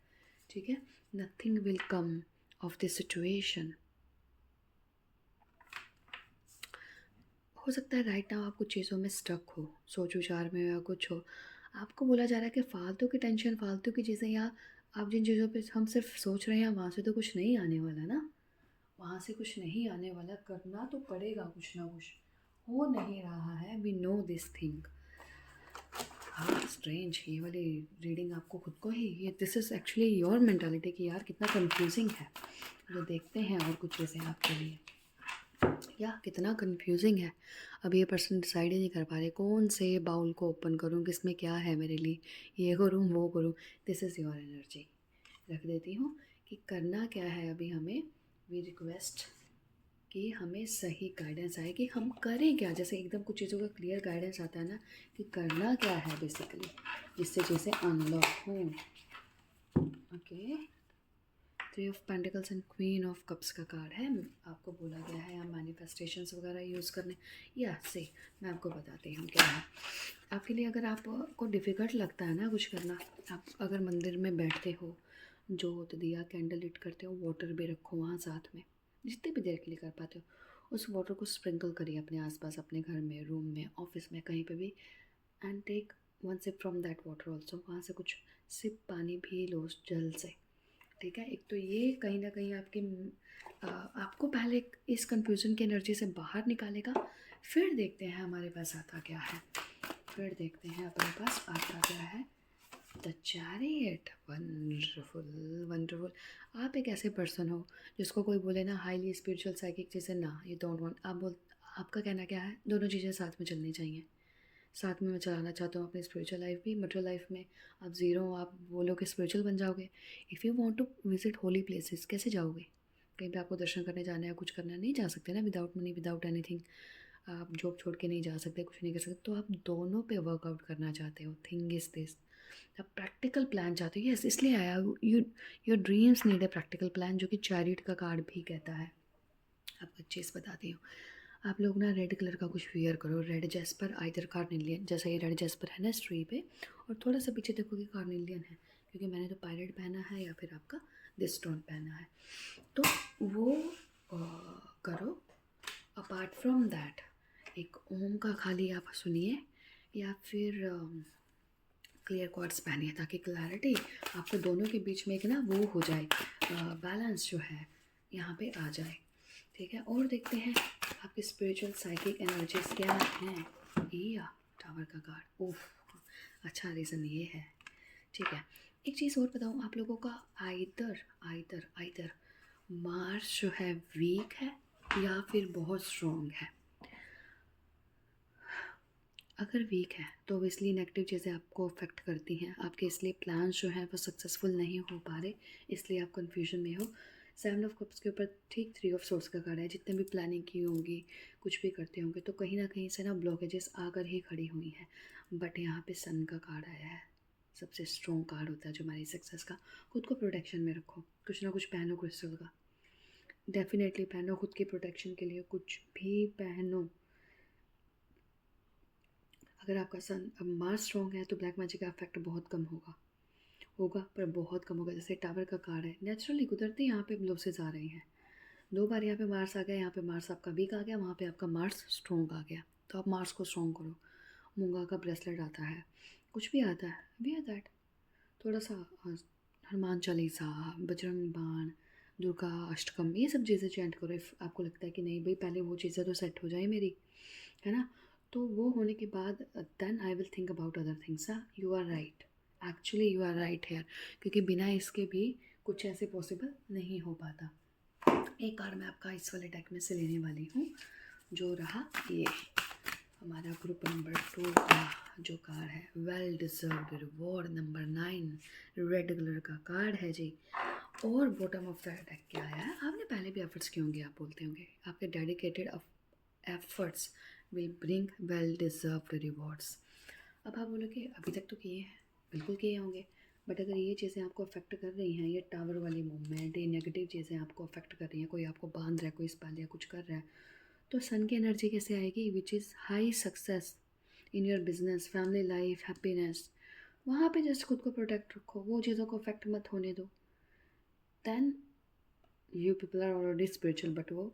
ठीक है, nothing will come of this situation. हो सकता है राइट नाउ आप कुछ चीज़ों में स्टक हो, सोच विचार में हो या कुछ हो। आपको बोला जा रहा है कि फालतू की टेंशन, फालतू की चीज़ें, या आप जिन चीज़ों पे हम सिर्फ सोच रहे हैं वहाँ से तो कुछ नहीं आने वाला ना। वहाँ से कुछ नहीं आने वाला, करना तो पड़ेगा कुछ ना कुछ। हो नहीं रहा है, वी नो दिस थिंग। हाँ स्ट्रेंज, ये वाली रीडिंग आपको खुद को ही, ये this is actually your mentality कि यार कितना कंफ्यूजिंग है। जो देखते हैं और कुछ चीज़ें आपके लिए, या कितना कंफ्यूजिंग है। अब ये पर्सन डिसाइड ही नहीं कर पा रहे कौन से बाउल को ओपन करूँ, किसमें क्या है मेरे लिए, ये करूँ वो करूँ। This is your energy. रख देती हूँ कि करना क्या है अभी हमें। वी रिक्वेस्ट कि हमें सही गाइडेंस आए कि हम करें क्या। जैसे एकदम कुछ चीज़ों का क्लियर गाइडेंस आता है ना कि करना क्या है बेसिकली, जिससे चीज़ें अनलॉक हों। Okay, three of pentacles and queen of cups का कार्ड है। आपको बोला गया है आप मैनिफेस्टेशंस वगैरह यूज़ करने, या से मैं आपको बताती हूँ क्या है आपके लिए। अगर आपको डिफ़िकल्ट लगता है ना कुछ करना, आप अगर मंदिर में बैठते हो, जोत दिया कैंडल लीट करते हो, वाटर भी रखो वहाँ साथ में, जितनी भी देर के लिए कर पाते हो। उस वाटर को स्प्रिंकल करिए अपने आसपास, अपने घर में, रूम में, ऑफिस में, कहीं पे भी। And take one sip from that water also. वहाँ से कुछ सिप पानी भी लो उस जल से। ठीक है, एक तो ये कहीं ना कहीं आपके आपको पहले इस कंफ्यूजन की एनर्जी से बाहर निकालेगा। फिर देखते हैं हमारे पास आता क्या है। फिर देखते हैं अपने पास आता क्या है। The chariot, wonderful wonderful. आप एक ऐसे पर्सन हो जिसको कोई बोले ना हाईली स्पिरिचुअल साइकिक चीज़ें, ना ये डोंट वांट। आप बोल, आपका कहना क्या है, दोनों चीज़ें साथ में चलनी चाहिए। साथ में मैं चलाना चाहता हूँ अपनी स्पिरिचुअल लाइफ भी, मटेरियल लाइफ में। आप ज़ीरो हो, आप बोलो कि स्पिरिचुअल बन जाओगे। If you want to visit holy places, कैसे जाओगे। कहीं पे आपको दर्शन करने जाना है, कुछ करना, नहीं जा सकते ना विदाउट मनी, विदाउट एनीथिंग। आप जॉब छोड़ के नहीं जा सकते, कुछ नहीं कर सकते। तो आप दोनों पे वर्कआउट करना चाहते हो। थिंग इज़ दिस, आप प्रैक्टिकल प्लान चाहते हो। यस, इसलिए आया। You your dreams need a practical plan, जो कि चैरिट का कार्ड भी कहता है। आपको एक चीज़ बताती हूँ, आप लोग ना रेड कलर का कुछ वियर करो। रेड जेस्पर, आइदर कार्नेलियन, जैसे ये रेड जेस्पर है ना इस ट्री पे, और थोड़ा सा पीछे देखोगे कार्नेलियन है, क्योंकि मैंने तो पायरेट पहना है या फिर आपका दिस स्टोन पहना है। तो वो करो। अपार्ट फ्रॉम दैट एक ओम का खाली आप सुनिए, या फिर क्लियर क्वार्ट्स पहनिए, ताकि क्लैरिटी आपको दोनों के बीच में एक ना वो हो जाए, बैलेंस जो है यहाँ पे आ जाए। ठीक है, और देखते हैं आपकी स्पिरिचुअल साइकिक एनर्जीज क्या हैं। या टावर का कार्ड, ओह अच्छा रीज़न ये है। ठीक है, एक चीज़ और बताऊँ आप लोगों का, आइदर आइदर आइदर मार्स जो है वीक है या फिर बहुत स्ट्रॉन्ग है। अगर वीक है तो ऑब्वियसली नेगेटिव चीज़ें आपको अफेक्ट करती हैं, आपके इसलिए प्लान्स जो हैं वो सक्सेसफुल नहीं हो पा रहे, इसलिए आप कन्फ्यूजन में हो। सेवन ऑफ कप्स के ऊपर ठीक थ्री ऑफ सोर्स का कार्ड है। जितने भी प्लानिंग की होंगी, कुछ भी करते होंगे, तो कहीं ना कहीं से ना ब्लॉकेजेस आकर ही खड़ी हुई हैं। बट यहाँ पे सन का कार्ड आया है, सबसे स्ट्रॉन्ग कार्ड होता है जो हमारी सक्सेस का। खुद को प्रोटेक्शन में रखो, कुछ ना कुछ पहनो क्रिस्टल का, डेफिनेटली पहनो खुद की प्रोटेक्शन के लिए, कुछ भी पहनो। अगर आपका सन अब मार्स स्ट्रॉन्ग है तो ब्लैक मैजिक का इफेक्ट बहुत कम होगा, पर बहुत कम होगा। जैसे टावर का कार्ड है, नेचुरली कुदरती यहाँ पे लॉसेस आ रहे हैं। 2 बार यहाँ पे मार्स आ गया, यहाँ पे मार्स आपका वीक आ गया, वहाँ पे आपका मार्स स्ट्रॉन्ग आ गया। तो आप मार्स को स्ट्रॉन्ग करो। मूंगा का ब्रेसलेट आता है, कुछ भी आता है, वी आर दैट। थोड़ा सा हनुमान चालीसा, बजरंग बाण, दुर्गा अष्टकम, ये सब चीज़ें चैंट करो। इफ़ आपको लगता है कि नहीं भाई पहले वो चीज़ें तो सेट हो जाए मेरी, है ना, तो वो होने के बाद then I will think about other things. हाँ, you are right, actually you are right here, क्योंकि बिना इसके भी कुछ ऐसे पॉसिबल नहीं हो पाता। एक कार्ड मैं आपका इस वाले डेक में से लेने वाली हूँ, जो रहा ये हमारा ग्रुप नंबर 2 का जो कार्ड है, well deserved reward number 9, red colour का कार्ड है जी। और बॉटम ऑफ द डेक क्या आया है, आपने पहले भी एफर्ट्स किए होंगे, आप बोलते होंगे आपके dedicated efforts will bring well deserved rewards. अब आप बोलोगे अभी तक तो किए हैं, बिल्कुल किए होंगे, बट अगर ये चीज़ें आपको अफेक्ट कर रही हैं, ये टावर वाली मूवमेंट, ये नेगेटिव चीज़ें आपको अफेक्ट कर रही हैं, कोई आपको बांध रहा है, कोई स्पेल या कुछ कर रहा है, तो सन की एनर्जी कैसे आएगी, which is high success in your business, family life, happiness. वहाँ पे जस्ट खुद को प्रोटेक्ट रखो, वो चीज़ों को अफेक्ट मत होने दो। Then you people are already spiritual, but वो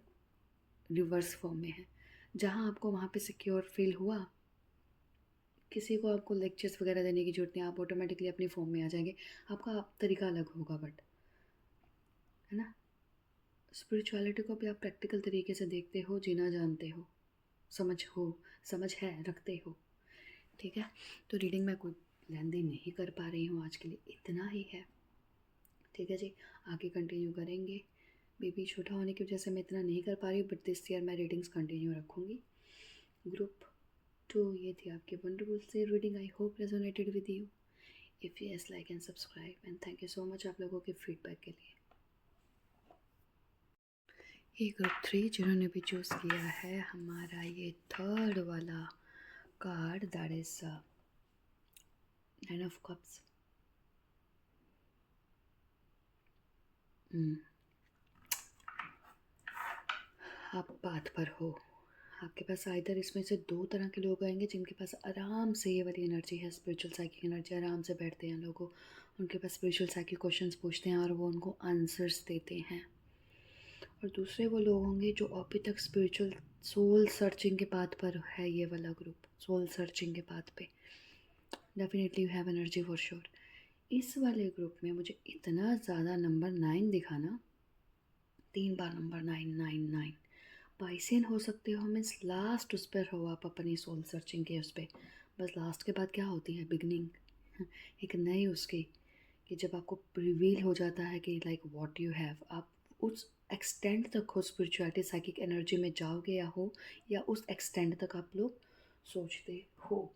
रिवर्स फॉर्म में है। जहाँ आपको वहाँ पे सिक्योर फील हुआ, किसी को आपको लेक्चर्स वगैरह देने की जरूरत नहीं, आप ऑटोमेटिकली अपनी फॉर्म में आ जाएंगे। आपका तरीका अलग होगा, बट है ना, स्पिरिचुअलिटी को भी आप प्रैक्टिकल तरीके से देखते हो, जीना जानते हो, समझ है रखते हो। ठीक है, तो रीडिंग में कोई लेंदी नहीं कर पा रही हूँ आज के लिए, इतना ही है। ठीक है जी, आगे कंटिन्यू करेंगे। बेबी छोटा होने की वजह से मैं इतना नहीं कर पा रही हूँ, बट दिस ईयर मैं रीडिंग्स कंटिन्यू रखूँगी। ग्रुप 2 ये थी आपकी वंडरफुल सी reading, I hope resonated with you. If yes, like and subscribe, and thank you so much आप लोगों के फीडबैक के लिए। ये ग्रुप 3 जिन्होंने भी चूज़ किया है हमारा ये थर्ड वाला card, that is 9 of cups. आप बात पर हो, आपके पास आइदर इसमें से 2 तरह के लोग आएंगे जिनके पास आराम से ये वाली एनर्जी है, स्पिरिचुअल साइकिक एनर्जी, आराम से बैठते हैं लोगों, उनके पास स्पिरिचुअल साइकिक क्वेश्चंस पूछते हैं और वो उनको आंसर्स देते हैं। और दूसरे वो लोग होंगे जो अभी तक स्पिरिचुअल सोल सर्चिंग के पाथ पर है, ये वाला ग्रुप सोल सर्चिंग के पाथ पे, definitely you have energy for sure. इस वाले ग्रुप में मुझे इतना ज़्यादा नंबर 9 दिखाना, 3 बार नंबर 9 पाइसियन हो सकते हो, मीन्स लास्ट उस पर हो आप अपनी सोल सर्चिंग के उस पर। बस लास्ट के बाद क्या होती है, बिगनिंग एक नई उसकी, कि जब आपको रिवील हो जाता है कि लाइक व्हाट यू हैव, आप उस एक्सटेंड तक हो स्पिरिचुअलिटी साइकिक एनर्जी में जाओगे या उस एक्सटेंड तक आप लोग सोचते हो।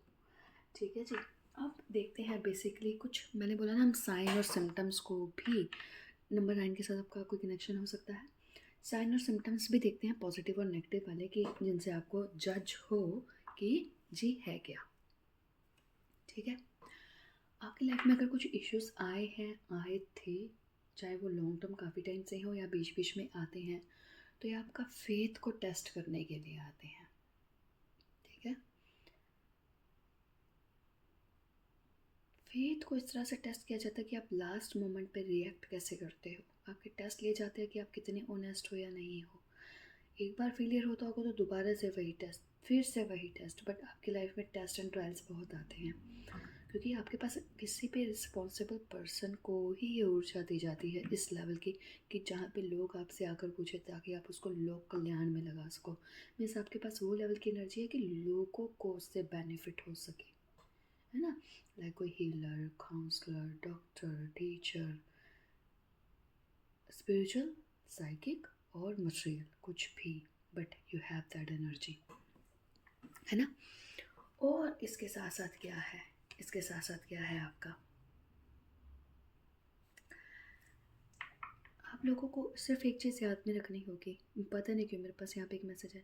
ठीक है जी, अब देखते हैं बेसिकली कुछ, मैंने बोला ना हम साइन और सिम्टम्स को भी, नंबर 9 के साथ आपका कोई कनेक्शन हो सकता है। साइन और सिम्टम्स भी देखते हैं पॉजिटिव और नेगेटिव वाले, कि जिनसे आपको जज हो कि जी है क्या। ठीक है, आपकी लाइफ में अगर कुछ इश्यूज आए थे, चाहे वो लॉन्ग टर्म काफ़ी टाइम से हो या बीच बीच में आते हैं, तो ये आपका फेथ को टेस्ट करने के लिए आते हैं। ठीक है, फेथ को इस तरह से टेस्ट किया जाता है कि आप लास्ट मोमेंट पे रिएक्ट कैसे करते हो। आपके टेस्ट लिए जाते हैं कि आप कितने ऑनेस्ट हो या नहीं हो। एक बार फेलियर होता होगा तो दोबारा से वही टेस्ट, फिर से वही टेस्ट, बट आपकी लाइफ में टेस्ट एंड ट्रायल्स बहुत आते हैं, क्योंकि आपके पास किसी भी रिस्पॉन्सिबल पर्सन को ही ये ऊर्जा दी जाती है इस लेवल की, कि जहाँ पे लोग आपसे आकर पूछे ताकि आप उसको लोक कल्याण में लगा सको। मीन्स आपके पास वो लेवल की एनर्जी है कि लोगों को उससे बेनिफिट हो सके, है ना, लाइक कोई healer, counsellor, doctor, teacher, spiritual, psychic और मटेरियल, कुछ भी, but you have that energy, है ना। और इसके साथ साथ क्या है, इसके साथ साथ क्या है आपका, आप लोगों को सिर्फ एक चीज़ याद में रखनी होगी, पता नहीं क्यों मेरे पास यहाँ पे एक मैसेज है,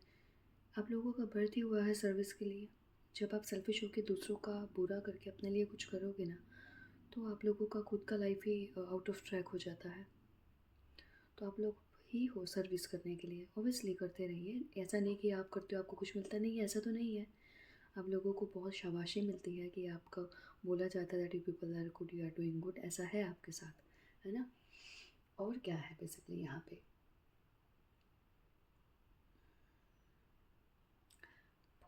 आप लोगों का बर्थ ही हुआ है सर्विस के लिए। जब आप सेल्फिश होकर दूसरों का बुरा करके अपने लिए कुछ करोगे ना, तो आप लोगों का खुद का life he out of track हो जाता है। तो आप लोग ही हो सर्विस करने के लिए, ऑब्वियसली करते रहिए। ऐसा नहीं कि आप करते हो आपको कुछ मिलता नहीं है, ऐसा तो नहीं है। आप लोगों को बहुत शाबाशी मिलती है कि आपका बोला जाता है that you people are good, you are doing good, ऐसा है आपके साथ, है ना। और क्या है बेसिकली यहाँ पे,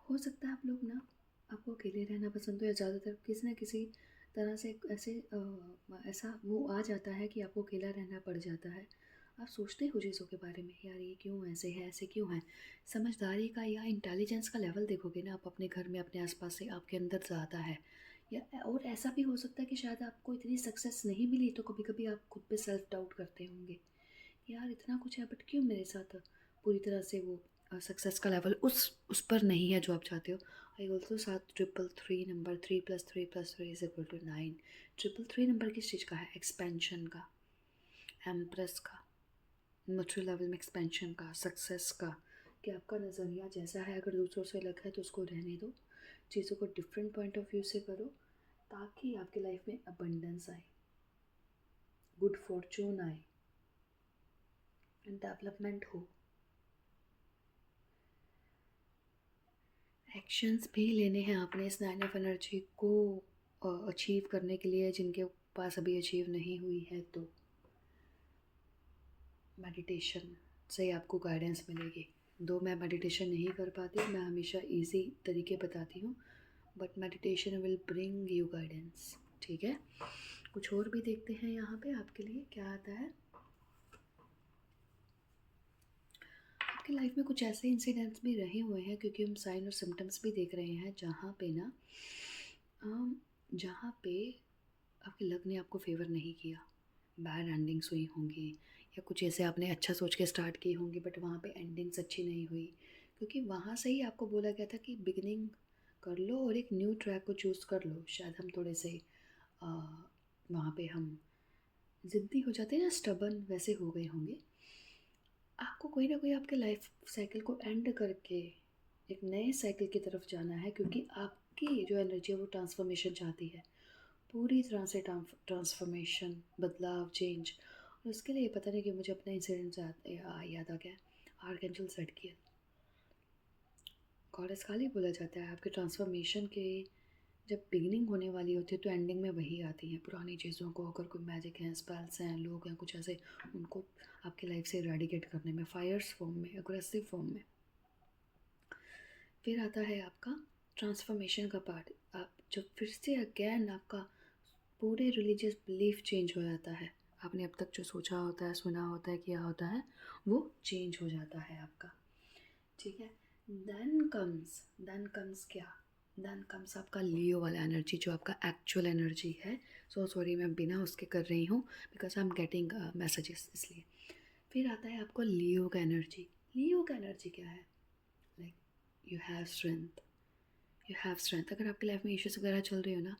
हो सकता है आप लोग ना, आपको अकेले रहना पसंद हो या ज़्यादातर किसी न किसी तरह से ऐसे ऐसा वो आ जाता है कि आपको अकेला रहना पड़ जाता है। आप सोचते हो चीज़ों के बारे में, यार ये क्यों ऐसे है, ऐसे क्यों है। समझदारी का या इंटेलिजेंस का लेवल देखोगे ना आप अपने घर में, अपने आसपास से आपके अंदर ज़्यादा है। या और ऐसा भी हो सकता है कि शायद आपको इतनी सक्सेस नहीं मिली तो कभी कभी आप खुद पे सेल्फ डाउट करते होंगे, यार इतना कुछ है बट क्यों मेरे साथ पूरी तरह से वो सक्सेस का लेवल उस पर नहीं है जो आप चाहते हो। आई ऑल्सो साथ 333 number, 3+3+3 is equal to 9। 333 number किस चीज़ का है, एक्सपेंशन का, एम्प्रेस का, मटेरियल लेवल में एक्सपेंशन का, सक्सेस का, कि आपका नज़रिया जैसा है अगर दूसरों से अलग है तो उसको रहने दो, चीज़ों को डिफरेंट पॉइंट ऑफ व्यू से करो, ताकि आपकी लाइफ में अबंडेंस आए, गुड फॉर्चून आए, डेवलपमेंट हो। एक्शंस भी लेने हैं आपने इस 9 ऑफ एनर्जी को अचीव करने के लिए, जिनके पास अभी अचीव नहीं हुई है। तो मेडिटेशन से आपको गाइडेंस मिलेगी। दो मैं मेडिटेशन नहीं कर पाती हूँ, मैं हमेशा इजी तरीके बताती हूँ, but meditation will bring you guidance. ठीक है, कुछ और भी देखते हैं यहाँ पे आपके लिए क्या आता है। आपकी लाइफ में कुछ ऐसे इंसिडेंट्स भी रहे हुए हैं, क्योंकि हम साइन और सिम्टम्स भी देख रहे हैं जहाँ पे ना जहाँ पे आपके लक ने आपको फेवर नहीं किया, बैड एंडिंग्स हुई होंगी, या कुछ ऐसे आपने अच्छा सोच के स्टार्ट की होंगी बट वहाँ पे एंडिंग्स अच्छी नहीं हुई, क्योंकि वहाँ से ही आपको बोला गया था कि बिगिनिंग कर लो और एक न्यू ट्रैक को चूज़ कर लो। शायद हम थोड़े से वहाँ पे हम ज़िद्दी हो जाते हैं ना, स्टबन, वैसे हो गए होंगे। आपको कोई ना कोई आपके लाइफ साइकिल को एंड करके एक नए साइकिल की तरफ जाना है, क्योंकि आपकी जो एनर्जी है वो ट्रांसफॉर्मेशन चाहती है, पूरी तरह से ट्रांसफॉर्मेशन, बदलाव, चेंज। और उसके लिए पता नहीं कि मुझे अपना इंसिडेंट याद आ गया। आर्कएंजल ज़ेडकियल, गॉडेस काली बोला जाता है। आपके ट्रांसफॉर्मेशन के जब बिगिनिंग होने वाली होती है तो एंडिंग में वही आती है, पुरानी चीज़ों को, अगर कोई मैजिक हैं, स्पेल्स हैं, लोग हैं कुछ ऐसे, उनको आपकी लाइफ से इरेडिकेट करने में, फायर्स फॉर्म में, अग्रेसिव फॉर्म में। फिर आता है आपका ट्रांसफॉर्मेशन का पार्ट। आप जब फिर से अगेन आपका पूरे रिलीजियस बिलीफ चेंज हो जाता है, आपने अब तक जो सोचा होता है, सुना होता है, किया होता है, वो चेंज हो जाता है आपका। ठीक है, देन कम्स क्या, देन कम्स आपका लियो वाला एनर्जी, जो आपका एक्चुअल एनर्जी है। सो सॉरी, मैं बिना उसके कर रही हूँ because I am getting messages, इसलिए। फिर आता है आपको लियो का एनर्जी। लियो का एनर्जी क्या है, like you have strength, you have strength. अगर आपकी लाइफ में इश्यूज वगैरह चल रही हो ना,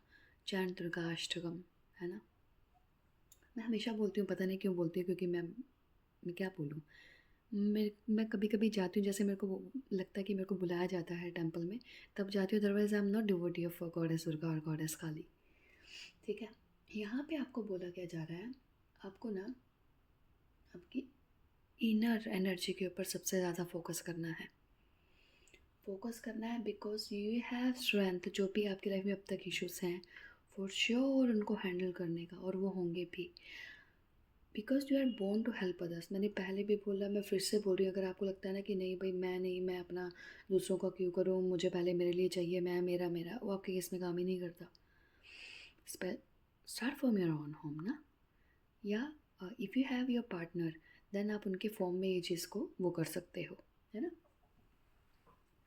चैंट दुर्गा अष्टकम, है ना। मैं हमेशा बोलती हूँ, पता नहीं क्यों बोलती हूँ, क्योंकि मैं क्या बोलूँ, मैं कभी कभी जाती हूँ, जैसे मेरे को लगता है कि मेरे को बुलाया जाता है टेंपल में, तब जाती हूँ, otherwise I am not devotee of goddess Durga और गॉडेस काली। ठीक है, यहाँ पे आपको बोला क्या जा रहा है, आपको ना आपकी इनर एनर्जी के ऊपर सबसे ज़्यादा फोकस करना है, बिकॉज यू हैव स्ट्रेंथ। जो भी आपकी लाइफ में अब तक इश्यूज हैं, फॉर श्योर उनको हैंडल करने का, और वो होंगे भी, because you are born to help others. मैंने पहले भी बोला, मैं फिर से बोल रही हूँ, अगर आपको लगता है ना कि नहीं भाई मैं नहीं, मैं अपना दूसरों का क्यों करूँ, मुझे पहले मेरे लिए चाहिए, मैं मेरा मेरा, वो आपके केस में काम ही नहीं करता। Start from your own home ना, या if you have your partner, then आप उनके फॉर्म में ये चीज़ को वो कर सकते हो, है ना।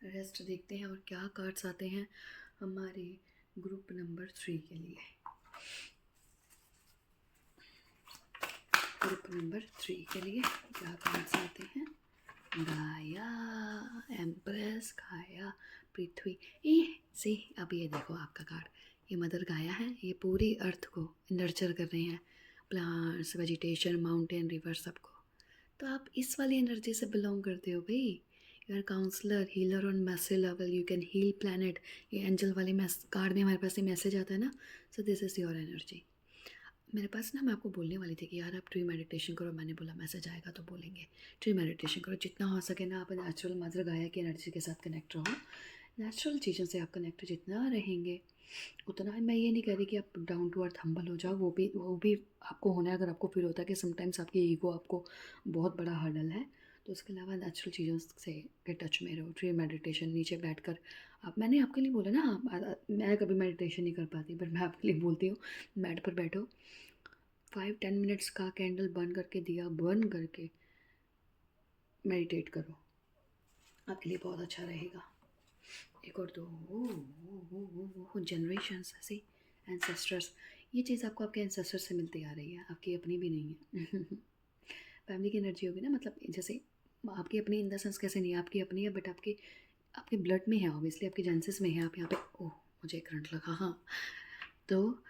रेस्ट देखते हैं और क्या कार्ड्स आते हैं हमारे ग्रुप नंबर 3 के लिए। ग्रुप नंबर 3 के लिए क्या कार्ड्स आते हैं, गाया, एम्प्रेस, गाया, पृथ्वी। ए सी, अब ये देखो आपका कार्ड, ये मदर गाया है, ये पूरी अर्थ को नर्चर कर रहे हैं, प्लांट्स, वेजिटेशन, माउंटेन, रिवर, सबको। तो आप इस वाली एनर्जी से बिलोंग करते हो भाई। You are counsellor, healer on massive level, you can heal planet. ये एंजल वाले कार्ड में हमारे पास ये मैसेज आता है ना, so this is your energy. मेरे पास ना, मैं आपको बोलने वाली थी कि यार आप ट्री मेडिटेशन करो, मैंने बोला मैसेज आएगा तो बोलेंगे। ट्री मेडिटेशन करो, जितना हो सके ना आप नेचुरल मदर गाया की एनर्जी के साथ कनेक्ट रहो। नेचुरल चीज़ों से आप कनेक्ट जितना रहेंगे उतना, मैं ये नहीं कह रही कि आप डाउन टू अर्थ हम्बल हो जाओ, वो भी आपको होना है। अगर आपको फील होता है कि समटाइम्स आपकी ईगो आपको बहुत बड़ा हर्डल है, तो उसके अलावा नेचुरल चीज़ों से के टच में रहो। ट्री मेडिटेशन नीचे बैठकर आप, मैंने आपके लिए बोला ना, मैं कभी मेडिटेशन नहीं कर पाती, पर मैं आपके लिए बोलती हूँ, मैट पर बैठो, 5-10 मिनट्स का कैंडल बंद करके, दिया बंद करके मेडिटेट करो, आपके लिए बहुत अच्छा रहेगा। एक और दो, ओ जनरेशंस ऐसे, एंसेस्टर्स, ये चीज़ आपको आपके एंसेस्टर से मिलती आ रही है, आपकी अपनी भी नहीं है। फैमिली की एनर्जी होगी ना, मतलब जैसे आपकी अपनी इन द सेंस कैसे नहीं है, आपकी अपनी है, बट आपके आपके ब्लड में है, ऑब्वियसली आपके जेनेसिस में है। आप यहाँ पे, ओह मुझे करंट लगा, हाँ। तो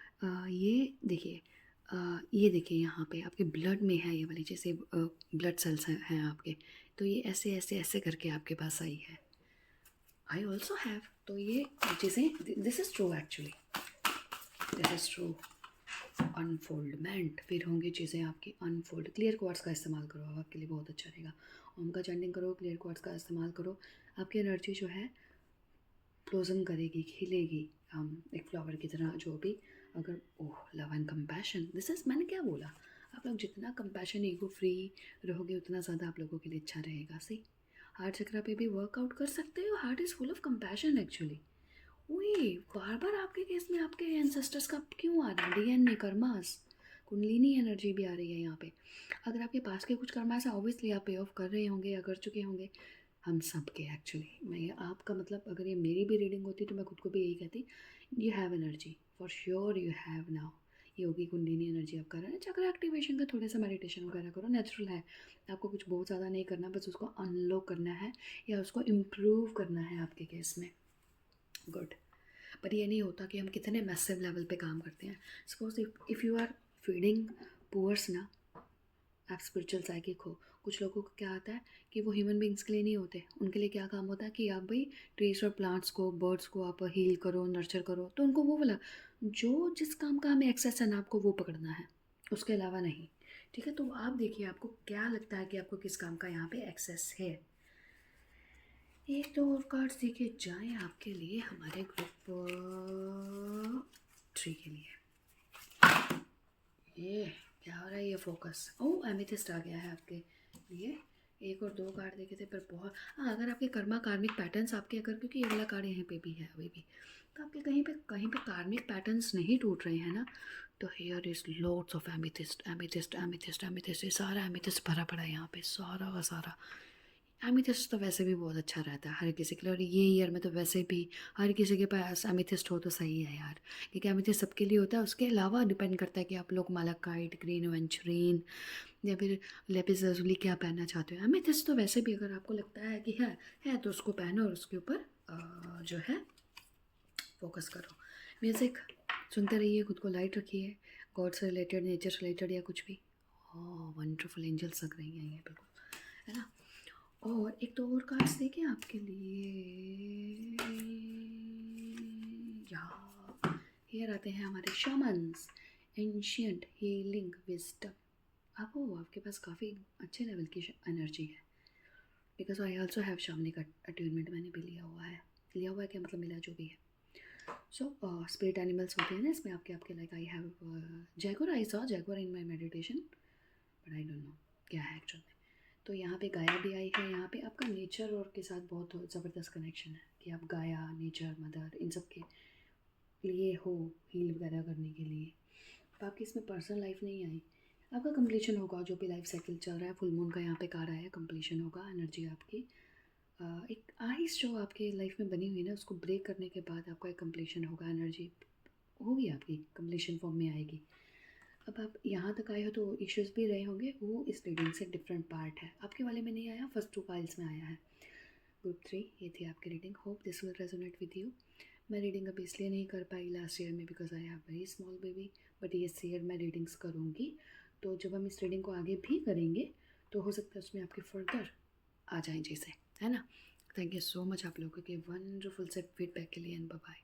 ये देखिए यहाँ पे आपके ब्लड में है ये वाली, जैसे ब्लड सेल्स हैं आपके, तो ये ऐसे ऐसे ऐसे करके आपके पास आई है। आई ऑल्सो हैव, तो ये चीज़ें, this is true actually, this is true. Unfoldment, फिर होंगी चीज़ें आपकी अनफोल्ड। क्लियर क्वार्ट्स का इस्तेमाल करो, आपके लिए बहुत अच्छा रहेगा। ओम का चैंटिंग करो, क्लियर क्वार्ट्स का इस्तेमाल करो, आपकी एनर्जी जो है ब्लोसम करेगी, खिलेगी, एक फ्लावर की तरह। जो भी, अगर oh love and compassion, this is, मैंने क्या बोला, आप लोग जितना कंपैशन ईगो फ्री रहोगे उतना ज़्यादा आप लोगों के लिए अच्छा रहेगा। सी, हार्ट चक्रा पे भी वर्कआउट कर सकते हो। Heart is full of compassion actually. वही बार बार आपके केस में आपके एंसेस्टर्स का क्यों आ रहा है, डीएनए कर्मास, कुंडलिनी एनर्जी भी आ रही है यहाँ पे। अगर आपके पास के कुछ कर्मास है, ऑब्वियसली आप पे ऑफ कर रहे होंगे या कर चुके होंगे, हम सब के एक्चुअली। मैं आपका मतलब, अगर ये मेरी भी रीडिंग होती तो मैं खुद को भी यही कहती, you have energy for sure, you have now. Yogi kundalini energy आप कर रहे हैं, चक्र एक्टिवेशन का थोड़ा सा मेडिटेशन वगैरह करो, नेचुरल है। आपको कुछ बहुत ज़्यादा नहीं करना, बस उसको अनलॉक करना है या उसको इम्प्रूव करना है आपके केस में। गुड। पर ये नहीं होता कि हम कितने मैसिव लेवल पे काम करते हैं। Suppose if you are feeding poors ना, आप स्पिरिचुअल साइकिक हो, कुछ लोगों को क्या आता है कि वो ह्यूमन बींग्स के लिए नहीं होते, उनके लिए क्या काम होता है कि आप भाई ट्रीज और प्लांट्स को, बर्ड्स को आप हील करो, नर्चर करो, तो उनको वो वाला, जो जिस काम का हमें एक्सेस है ना, आपको वो पकड़ना है, उसके अलावा नहीं। ठीक है, तो आप देखिए आपको क्या लगता है कि आपको किस काम का यहाँ पे एक्सेस है। एक दो और कार्ड्स देखे जाएं आपके लिए हमारे ग्रुप 3 के लिए। ये क्या हो रहा है, ये फोकस, ओह एमेथिस्ट आ गया है आपके लिए। एक और दो कार्ड देखे थे, पर बहुत, हाँ अगर आपके कर्मा कार्मिक पैटर्न्स आपके, अगर, क्योंकि ये वाला कार्ड यहाँ पे भी है अभी भी, तो आपके कहीं पे कार्मिक पैटर्न्स नहीं टूट रहे हैं ना, तो here is lots of amethyst amethyst amethyst amethyst, ये सारा एमेथिस्ट भरा पड़ा है यहाँ पे, सारा का सारा। एमिथिस्ट तो वैसे भी बहुत अच्छा रहता है हर किसी के लिए, और ये ईयर में तो वैसे भी हर किसी के पास एमिथिस्ट हो तो सही है यार, क्योंकि एमिथिस्ट सबके लिए होता है। उसके अलावा डिपेंड करता है कि आप लोग मालाकाइट, ग्रीन वेंचुरीन या फिर लेपिस lazuli क्या पहनना चाहते हो। एमिथिस्ट तो वैसे भी अगर आपको लगता है कि है तो उसको पहनो और उसके ऊपर जो है फोकस करो। म्यूज़िक सुनते रहिए, खुद को लाइट रखिए, गॉड से रिलेटेड, नेचर से रिलेटेड या कुछ भी। ओह वंडरफुल, एंजल्स लग रही हैं ये बिल्कुल, है ना। और एक तो और कार्ड्स देखें आपके लिए, यहाँ हियर आते हैं हमारे शमन्स, एंशियंट हीलिंग विजडम। आपके पास काफ़ी अच्छे लेवल की एनर्जी है, because I also have shamanic attunement, मैंने भी लिया हुआ है क्या मतलब, मिला जो भी है। सो स्पिरिट एनिमल्स होते हैं ना इसमें आपके आपके like I have jaguar, I saw jaguar in my meditation, but I don't know क्या है एक्चुअल में। तो यहाँ पे गाया भी आई है, यहाँ पे आपका नेचर और के साथ बहुत ज़बरदस्त कनेक्शन है कि आप गाया, नेचर, मदर, इन सब के लिए हो हील वगैरह करने के लिए। तो आपकी इसमें पर्सनल लाइफ नहीं आई, आपका कंप्लीशन होगा, जो भी लाइफ साइकिल चल रहा है। फुल मून का यहाँ पे कार्ड आया है, कंप्लीशन होगा एनर्जी आपकी। एक आइस जो आपके लाइफ में बनी हुई है ना, उसको ब्रेक करने के बाद आपका एक कंप्लीशन होगा, एनर्जी होगी आपकी कंप्लीशन फॉर्म में आएगी। अब आप यहाँ तक आए हो तो इश्यूज भी रहे होंगे, वो इस रीडिंग से डिफरेंट पार्ट है, आपके वाले में नहीं आया, फर्स्ट 2 पाइल्स में आया है। ग्रुप 3 ये थी आपकी reading, hope this will resonate with you. मैं रीडिंग अभी इसलिए नहीं कर पाई लास्ट ईयर में because I have very small baby, but ये ईयर मैं रीडिंग्स करूँगी। तो जब हम इस रीडिंग को आगे भी करेंगे तो हो सकता है उसमें आपके फर्दर आ जाएँ चीज़ें, है ना। थैंक यू सो मच आप लोगों के वंडरफुल से फीडबैक के लिए, एंड बाय बाय।